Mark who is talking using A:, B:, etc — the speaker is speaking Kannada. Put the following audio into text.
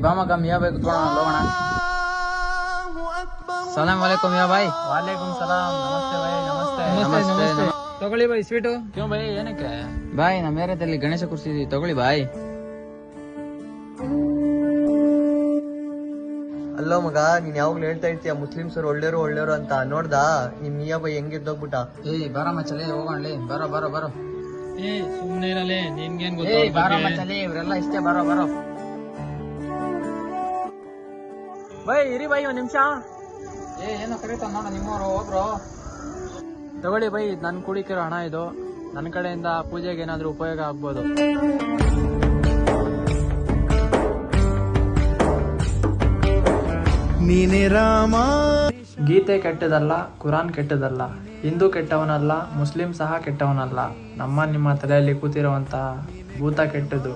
A: ಬಾಮ ಕಾ ಮಿಯಾ ಭಾई ಕುತ್ಕೊಳ್ಳೋಣ ಹೋಗೋಣ. ಸಲಾಂ ವಾಲೇಕುಂ ಮಿಯಾ ಭಾई.
B: ವಾಲೇಕುಂ ಸಲಾಂ. ನಮಸ್ತೆ ಭಾई. ನಮಸ್ತೆ. ತಗೊಳ್ಳಿ ಭಾई ಸ್ವೀಟು. ಕ್ಯೋ ಭಾई ಏನಕ್ಕೆ?
A: ಬಾಯ್ ನಮ್ಮ ಏರಿಯಾದಲ್ಲಿ ಗಣೇಶ ಕೂರಿಸಿದ್ವಿ, ತಗೊಳ್ಳಿ ಬಾಯ್.
C: ಅಲ್ಲೋ ಮಗ, ನೀನ್ ಯಾವಾಗ್ಲೂ ಹೇಳ್ತಾ ಇರ್ತೀಯ ಮುಸ್ಲಿಮ್ಸರು ಒಳ್ಳೆಯವರು ಅಂತ. ನೋಡ್ದಾ ನಿಮ್ ಮಿಯಾ ಭಾई ಹೆಂಗಿದ್ದೋಗ್ಬಿಟ್ಟ.
A: ಬಾರ ಮಚ್ಚಲೆ ಹೋಗೋಣ, ಬರೋ ಬರೋ ಬರೋ.
B: ಸುಮ್ನೆ ಇರಲೇ, ನಿನ್ಗೇನ್
A: ಬಾರೋ ಮಚ್ಚಲೆ, ಇವರೆಲ್ಲ ಇಷ್ಟೇ, ಬರೋ ಬರೋ.
B: ಭಾई ಇರಿ ಭಾई ಒಂದ್ ನಿಮಿಷ.
A: ಏನೋ ಕರೀತಾನ ನೋಡ ನಿಮ್ಮವರು, ಹೋಗ್ರೋ.
B: ತಗೊಳ್ಳಿ ಭಾई, ನನ್ ಕುಡಿಕಿರೋ ಹಣ ಇದು. ನನ್ನ ಕಡೆಯಿಂದ ಪೂಜೆಗೆ ಏನಾದ್ರೂ ಉಪಯೋಗ ಆಗ್ಬೋದು.
D: ನೀನೇ ರಾಮ.
B: ಗೀತೆ ಕೆಟ್ಟದಲ್ಲ, ಕುರಾನ್ ಕೆಟ್ಟದಲ್ಲ, ಹಿಂದೂ ಕೆಟ್ಟವನಲ್ಲ, ಮುಸ್ಲಿಂ ಸಹ ಕೆಟ್ಟವನಲ್ಲ. ನಮ್ಮ ನಿಮ್ಮ ತಲೆಯಲ್ಲಿ ಕೂತಿರುವಂತಹ ಭೂತ ಕೆಟ್ಟದು.